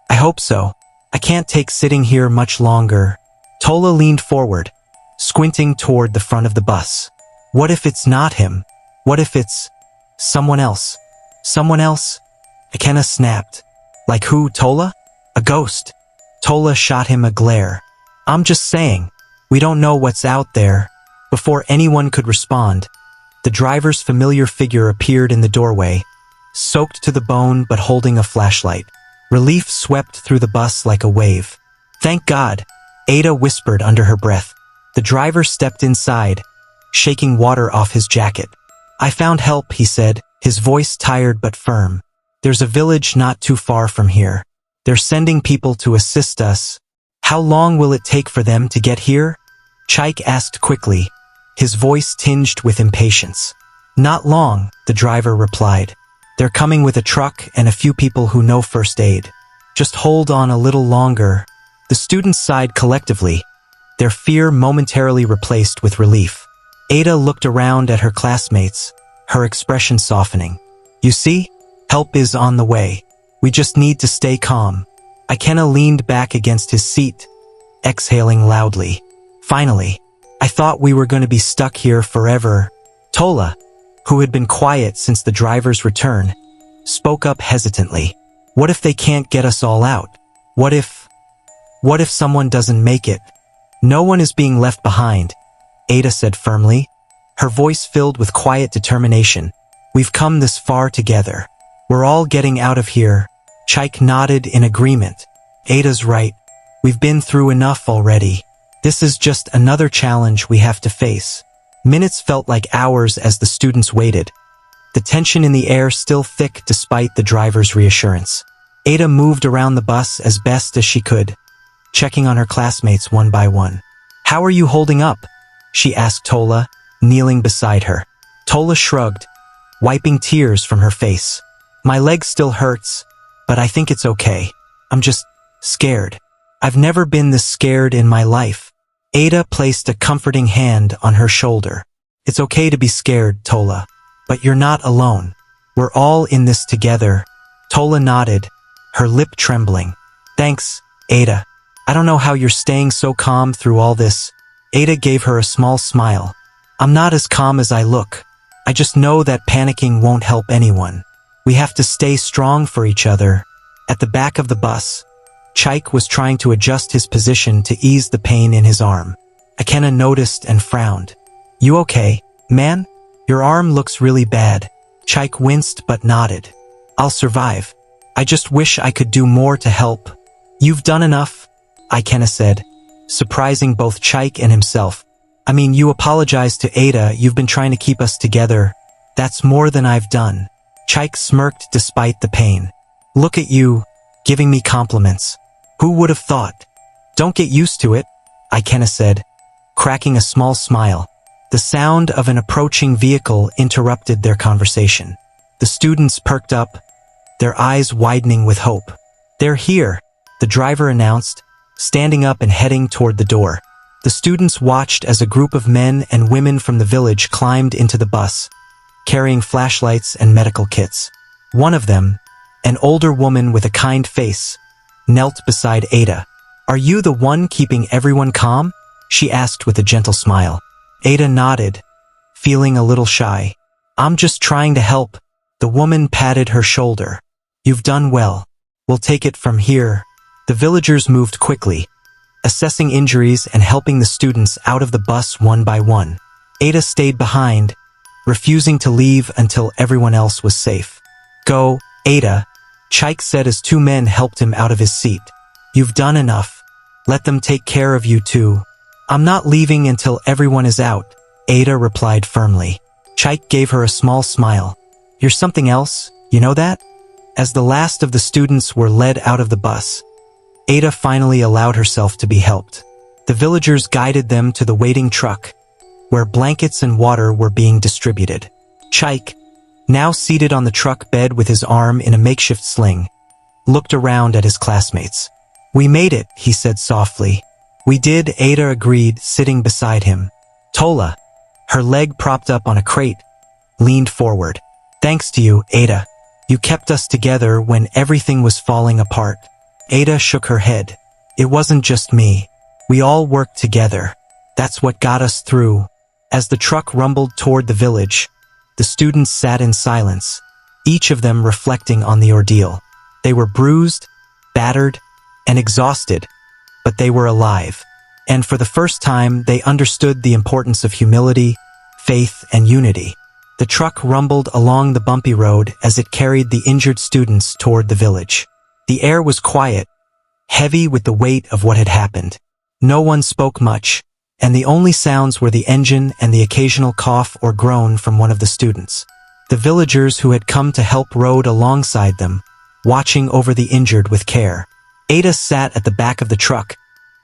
I hope so. I can't take sitting here much longer. Tola leaned forward, squinting toward the front of the bus. What if it's not him? What if it's someone else? Someone else? Akena snapped. Like who, Tola? A ghost. Tola shot him a glare. I'm just saying, we don't know what's out there. Before anyone could respond, the driver's familiar figure appeared in the doorway, soaked to the bone but holding a flashlight. Relief swept through the bus like a wave. Thank God, Ada whispered under her breath. The driver stepped inside, shaking water off his jacket. I found help, he said, his voice tired but firm. There's a village not too far from here. They're sending people to assist us. How long will it take for them to get here? Chaik asked quickly, his voice tinged with impatience. Not long, the driver replied. They're coming with a truck and a few people who know first aid. Just hold on a little longer. The students sighed collectively, their fear momentarily replaced with relief. Ada looked around at her classmates, her expression softening. You see? Help is on the way. We just need to stay calm. Akena leaned back against his seat, exhaling loudly. Finally, I thought we were going to be stuck here forever. Tola, who had been quiet since the driver's return, spoke up hesitantly. What if they can't get us all out? What if someone doesn't make it? No one is being left behind, Ada said firmly, her voice filled with quiet determination. We've come this far together. We're all getting out of here. Chaik nodded in agreement. Ada's right. We've been through enough already. This is just another challenge we have to face. Minutes felt like hours as the students waited, the tension in the air still thick despite the driver's reassurance. Ada moved around the bus as best as she could, checking on her classmates one by one. How are you holding up? She asked Tola, kneeling beside her. Tola shrugged, wiping tears from her face. My leg still hurts, but I think it's okay. I'm just scared. I've never been this scared in my life. Ada placed a comforting hand on her shoulder. It's okay to be scared, Tola, but you're not alone. We're all in this together. Tola nodded, her lip trembling. Thanks, Ada. I don't know how you're staying so calm through all this. Ada gave her a small smile. I'm not as calm as I look. I just know that panicking won't help anyone. We have to stay strong for each other. At the back of the bus, Chaik was trying to adjust his position to ease the pain in his arm. Akena noticed and frowned. You okay, man? Your arm looks really bad. Chaik winced but nodded. I'll survive. I just wish I could do more to help. You've done enough, Akena said, surprising both Chaik and himself. I mean, you apologized to Ada. You've been trying to keep us together. That's more than I've done. Chaik smirked despite the pain. Look at you, giving me compliments. Who would have thought? Don't get used to it, Akena said, cracking a small smile. The sound of an approaching vehicle interrupted their conversation. The students perked up, their eyes widening with hope. They're here, the driver announced, standing up and heading toward the door. The students watched as a group of men and women from the village climbed into the bus, carrying flashlights and medical kits. One of them, an older woman with a kind face, knelt beside Ada. Are you the one keeping everyone calm? She asked with a gentle smile. Ada nodded, feeling a little shy. I'm just trying to help, the The woman patted her shoulder. You've done well. We'll take it from here. The villagers moved quickly, assessing injuries and helping the students out of the bus one by one. Ada stayed behind, refusing to leave until everyone else was safe. Go, Ada, Chaik said as two men helped him out of his seat. You've done enough. Let them take care of you too. I'm not leaving until everyone is out, Ada replied firmly. Chaik gave her a small smile. You're something else, you know that? As the last of the students were led out of the bus, Ada finally allowed herself to be helped. The villagers guided them to the waiting truck, where blankets and water were being distributed. Chaik, now seated on the truck bed with his arm in a makeshift sling, looked around at his classmates. We made it, he said softly. We did, Ada agreed, sitting beside him. Tola, her leg propped up on a crate, leaned forward. Thanks to you, Ada. You kept us together when everything was falling apart. Ada shook her head. It wasn't just me. We all worked together. That's what got us through. As the truck rumbled toward the village, the students sat in silence, each of them reflecting on the ordeal. They were bruised, battered, and exhausted, but they were alive. And for the first time, they understood the importance of humility, faith, and unity. The truck rumbled along the bumpy road as it carried the injured students toward the village. The air was quiet, heavy with the weight of what had happened. No one spoke much, and the only sounds were the engine and the occasional cough or groan from one of the students. The villagers who had come to help rode alongside them, watching over the injured with care. Ada sat at the back of the truck,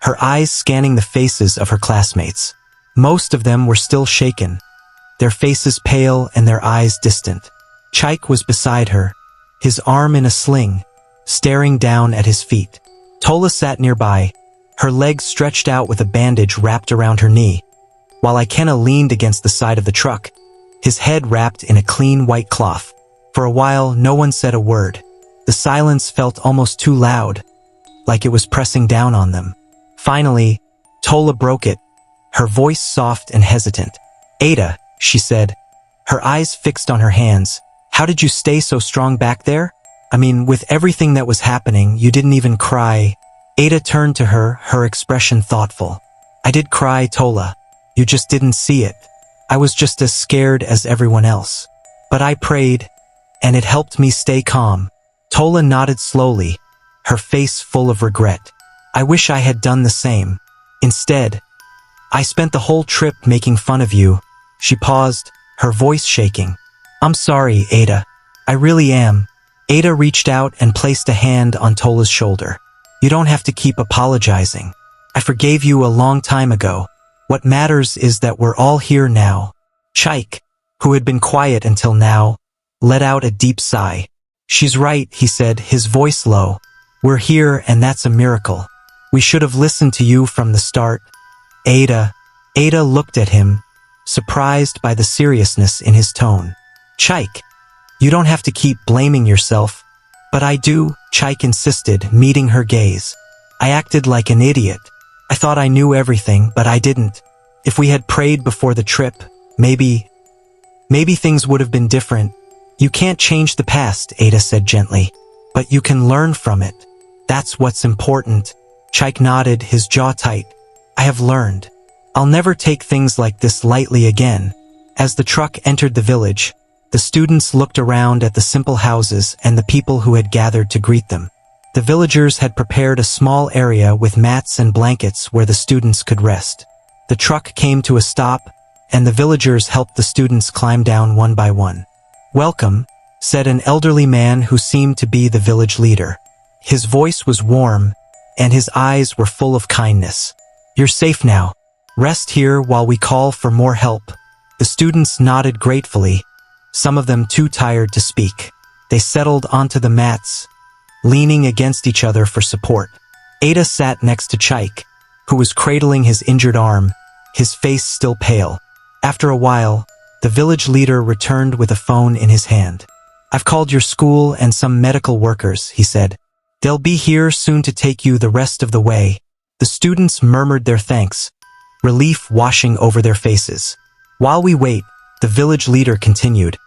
her eyes scanning the faces of her classmates. Most of them were still shaken, their faces pale and their eyes distant. Chaik was beside her, his arm in a sling, staring down at his feet. Tola sat nearby, her legs stretched out with a bandage wrapped around her knee, while Ikenna leaned against the side of the truck, his head wrapped in a clean white cloth. For a while, no one said a word. The silence felt almost too loud, like it was pressing down on them. Finally, Tola broke it, her voice soft and hesitant. Ada, she said, her eyes fixed on her hands. How did you stay so strong back there? I mean, with everything that was happening, you didn't even cry. Ada turned to her, her expression thoughtful. I did cry, Tola. You just didn't see it. I was just as scared as everyone else. But I prayed, and it helped me stay calm. Tola nodded slowly, her face full of regret. I wish I had done the same. Instead, I spent the whole trip making fun of you. She paused, her voice shaking. I'm sorry, Ada. I really am. Ada reached out and placed a hand on Tola's shoulder. You don't have to keep apologizing. I forgave you a long time ago. What matters is that we're all here now. Chaik, who had been quiet until now, let out a deep sigh. She's right, he said, his voice low. We're here and that's a miracle. We should have listened to you from the start. Ada looked at him, surprised by the seriousness in his tone. Chaik, you don't have to keep blaming yourself. But I do, Chaik insisted, meeting her gaze. I acted like an idiot. I thought I knew everything, but I didn't. If we had prayed before the trip, maybe things would have been different. You can't change the past, Ada said gently. But you can learn from it. That's what's important. Chaik nodded, his jaw tight. I have learned. I'll never take things like this lightly again. As the truck entered the village, the students looked around at the simple houses and the people who had gathered to greet them. The villagers had prepared a small area with mats and blankets where the students could rest. The truck came to a stop, and the villagers helped the students climb down one by one. Welcome, said an elderly man who seemed to be the village leader. His voice was warm, and his eyes were full of kindness. You're safe now. Rest here while we call for more help. The students nodded gratefully, some of them too tired to speak. They settled onto the mats, leaning against each other for support. Ada sat next to Chaik, who was cradling his injured arm, his face still pale. After a while, the village leader returned with a phone in his hand. I've called your school and some medical workers, he said. They'll be here soon to take you the rest of the way. The students murmured their thanks, relief washing over their faces. While we wait, the village leader continued.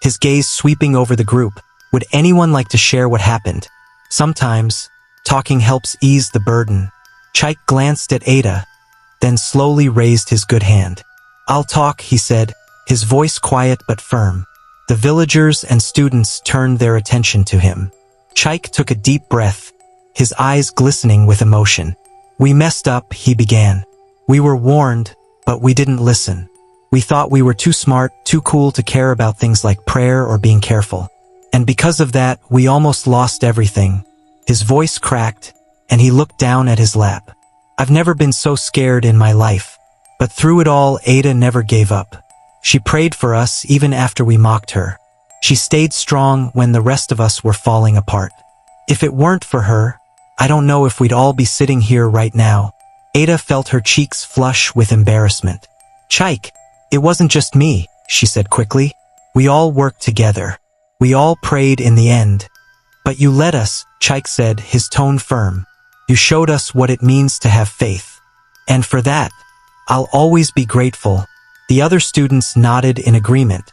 his gaze sweeping over the group. Would anyone like to share what happened? Sometimes, talking helps ease the burden. Chaik glanced at Ada, then slowly raised his good hand. I'll talk, he said, his voice quiet but firm. The villagers and students turned their attention to him. Chaik took a deep breath, his eyes glistening with emotion. We messed up, he began. We were warned, but we didn't listen. We thought we were too smart, too cool to care about things like prayer or being careful. And because of that, we almost lost everything. His voice cracked, and he looked down at his lap. I've never been so scared in my life. But through it all, Ada never gave up. She prayed for us even after we mocked her. She stayed strong when the rest of us were falling apart. If it weren't for her, I don't know if we'd all be sitting here right now. Ada felt her cheeks flush with embarrassment. Chaik, it wasn't just me, she said quickly. We all worked together. We all prayed in the end. But you led us, Chaik said, his tone firm. You showed us what it means to have faith. And for that, I'll always be grateful. The other students nodded in agreement,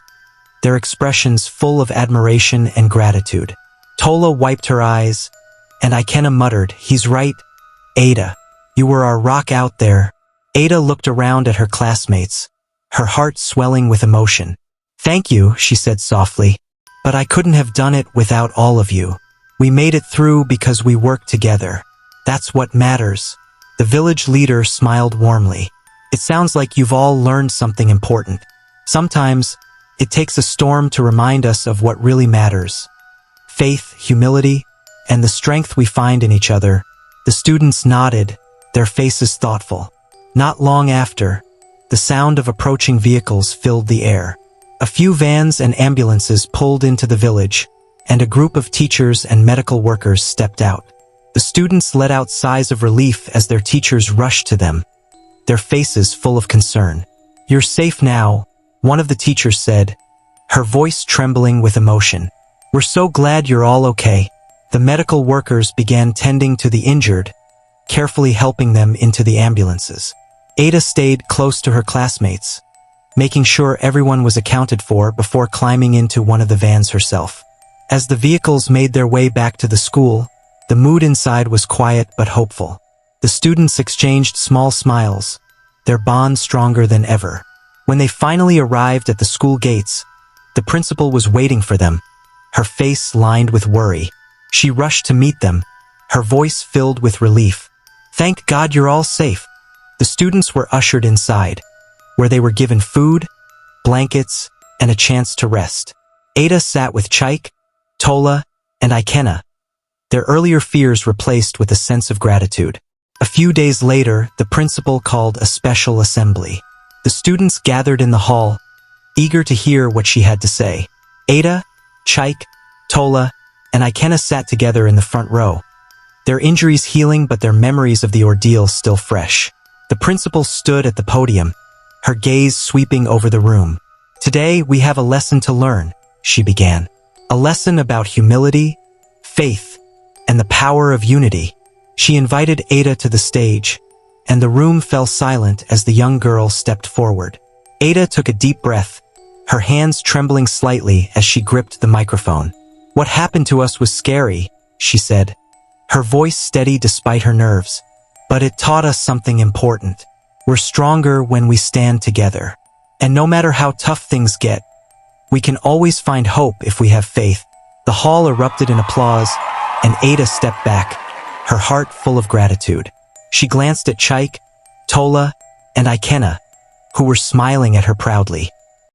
their expressions full of admiration and gratitude. Tola wiped her eyes, and Ikena muttered, he's right. Ada, you were our rock out there. Ada looked around at her classmates, her heart swelling with emotion. Thank you, she said softly, but I couldn't have done it without all of you. We made it through because we worked together. That's what matters. The village leader smiled warmly. It sounds like you've all learned something important. Sometimes, it takes a storm to remind us of what really matters. Faith, humility, and the strength we find in each other. The students nodded, their faces thoughtful. Not long after, the sound of approaching vehicles filled the air. A few vans and ambulances pulled into the village, and a group of teachers and medical workers stepped out. The students let out sighs of relief as their teachers rushed to them, their faces full of concern. You're safe now, one of the teachers said, her voice trembling with emotion. We're so glad you're all okay. The medical workers began tending to the injured, carefully helping them into the ambulances. Ada stayed close to her classmates, making sure everyone was accounted for before climbing into one of the vans herself. As the vehicles made their way back to the school, the mood inside was quiet but hopeful. The students exchanged small smiles, their bond stronger than ever. When they finally arrived at the school gates, the principal was waiting for them, her face lined with worry. She rushed to meet them, her voice filled with relief. Thank God you're all safe. The students were ushered inside, where they were given food, blankets, and a chance to rest. Ada sat with Chaik, Tola, and Ikena, their earlier fears replaced with a sense of gratitude. A few days later, the principal called a special assembly. The students gathered in the hall, eager to hear what she had to say. Ada, Chaik, Tola, and Ikena sat together in the front row, their injuries healing but their memories of the ordeal still fresh. The principal stood at the podium, her gaze sweeping over the room. Today we have a lesson to learn, she began. A lesson about humility, faith, and the power of unity. She invited Ada to the stage, and the room fell silent as the young girl stepped forward. Ada took a deep breath, her hands trembling slightly as she gripped the microphone. What happened to us was scary, she said, her voice steady despite her nerves. But it taught us something important. We're stronger when we stand together. And no matter how tough things get, we can always find hope if we have faith. The hall erupted in applause, and Ada stepped back, her heart full of gratitude. She glanced at Chaik, Tola, and Ikena, who were smiling at her proudly.